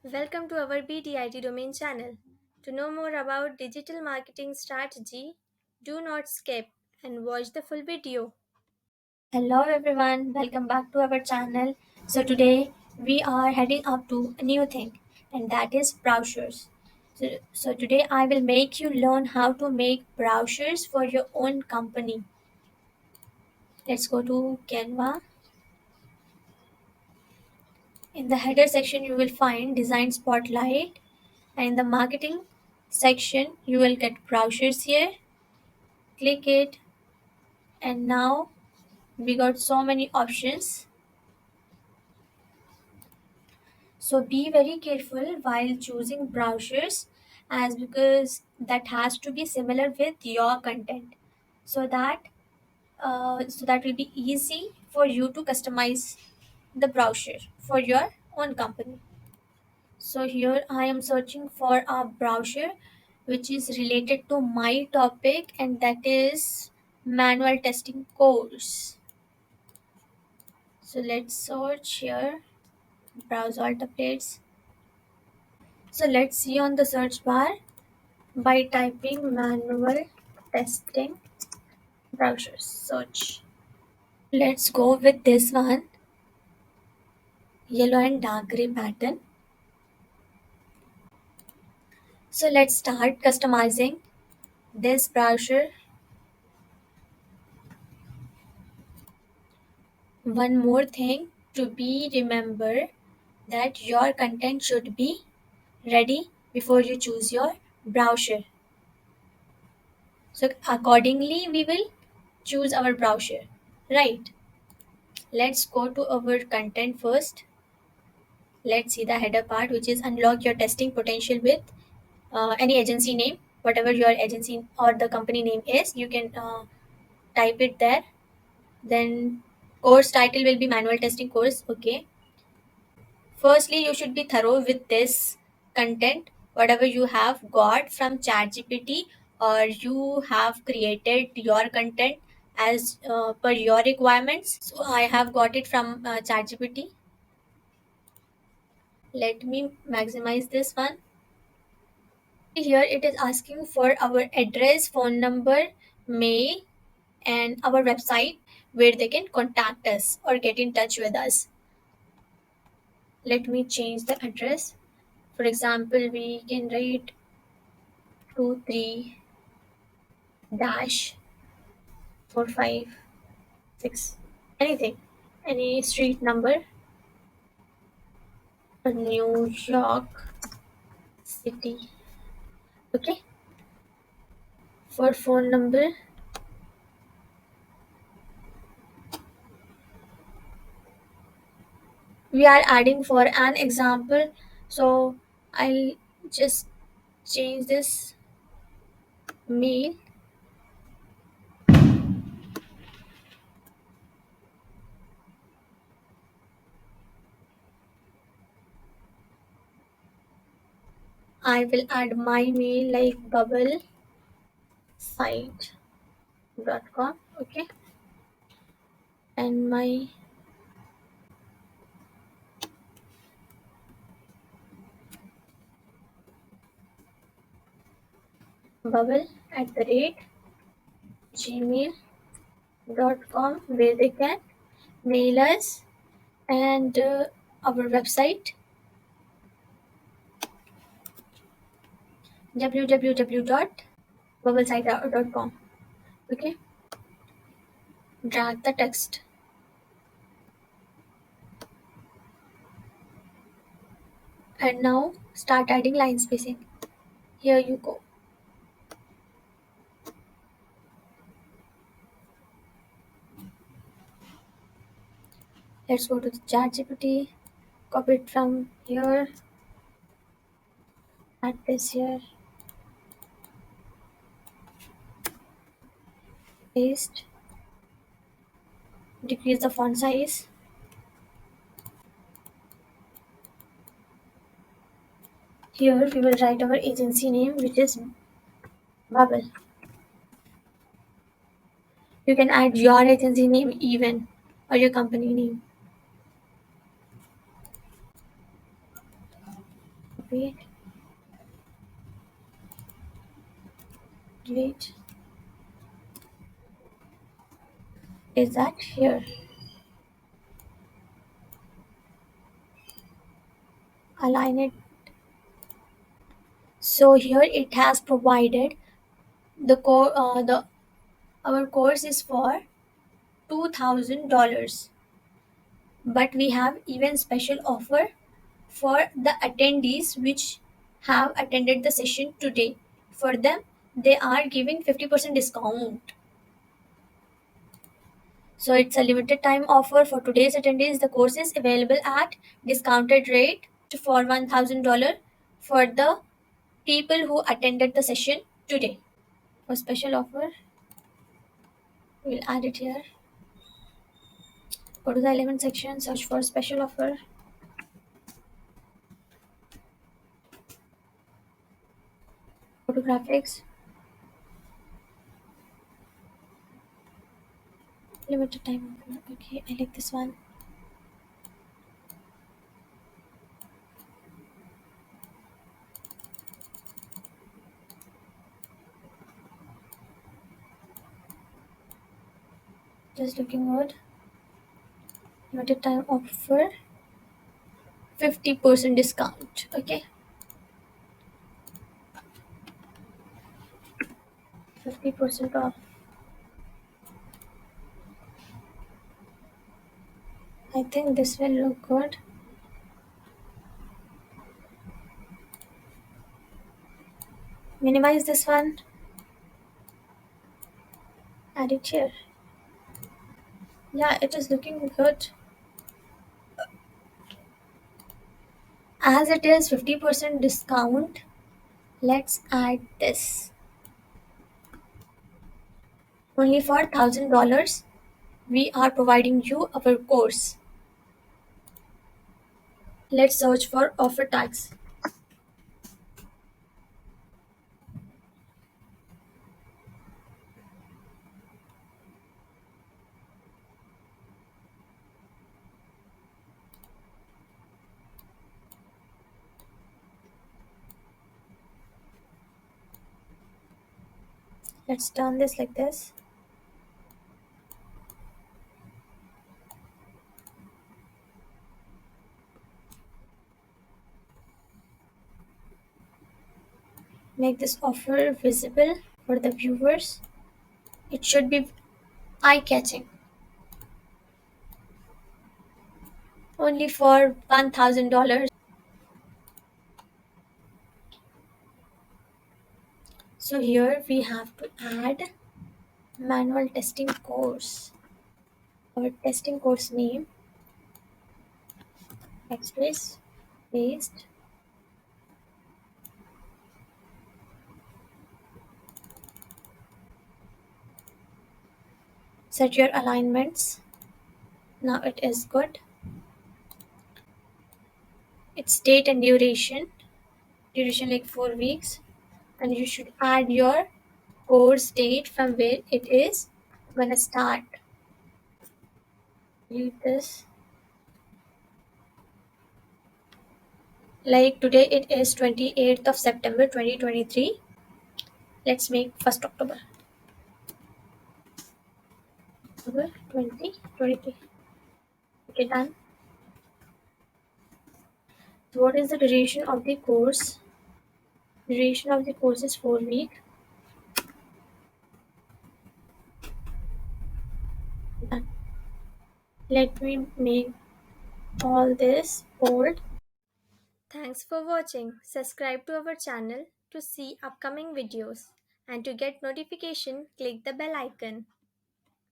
Welcome to our BDIT domain channel. To know more about digital marketing strategy, do not skip and watch the full video. Hello everyone, welcome back to our channel. So today we are heading up to a new thing, and that is brochures. So today I will make you learn how to make brochures for your own company. Let's go to Canva. In the header section you will find design spotlight, and in the marketing section you will get brochures here. Click it, and now we got so many options. So be very careful while choosing brochures, as because that has to be similar with your content, so that will be easy for you to customize the brochure for your own company. So here I am searching for a brochure which is related to my topic, and that is manual testing course. So let's search here, browse all updates. So let's see on the search bar by typing manual testing brochures. Search. Let's go with this one, yellow and dark gray pattern. So let's start customizing this brochure. One more thing to be remember, that your content should be ready before you choose your brochure. So accordingly we will choose our brochure, right? Let's go to our content first. Let's see the header part, which is unlock your testing potential with any agency name. Whatever your agency or the company name is, you can type it there. Then course title will be manual testing course. Okay. Firstly, you should be thorough with this content. Whatever you have got from ChatGPT, or you have created your content as per your requirements. So I have got it from ChatGPT. Let me maximize this one. Here it is asking for our address, phone number, mail, and our website where they can contact us or get in touch with us. Let me change the address. For example, we can write 23 dash 456, anything, any street number, New York City. Okay. For phone number, we are adding for an example. So I'll just change this mail. I will add my mail like bubblesite.com. Okay. And my bubble at the rate gmail.com, where they can mail us, and our website www.bubblesite.com. Okay. Drag the text, and now start adding line spacing. Here you go. Let's go to the chat GPT, copy it from here, add this here, paste, decrease the font size. Here we will write our agency name, which is Bubble. You can add your agency name even, or your company name. Wait, wait. Is that here? Align it. So here it has provided the core. The our course is for $2,000, but we have even special offer for the attendees which have attended the session today. For them, they are giving 50% discount. So it's a limited time offer for today's attendees. The course is available at discounted rate for $1,000 for the people who attended the session today. For special offer, we'll add it here. Go to the 11th section, search for special offer. Go to graphics, limited time offer. Okay, I like this one. Just looking good. Limited time offer, 50% discount. Okay, 50% off. I think this will look good. Minimize this one. Add it here. Yeah, it is looking good. As it is 50% discount, let's add this. Only for $1,000, we are providing you our course. Let's search for offer tags. Let's turn this like this. Make this offer visible for the viewers. It should be eye-catching. Only for $1,000. So here we have to add manual testing course. Our testing course name, backspace, paste. Set your alignments. Now it is good. Its date and duration like 4 weeks, and you should add your course date from where it is gonna start. Read this. Like today it is 28th of September 2023. Let's make 1st October. October 2023. Okay, done. So what is the duration of the course? Duration of the course is 4 weeks. Done. Let me make all this bold. Thanks for watching. Subscribe to our channel to see upcoming videos, and to get notification click the bell icon.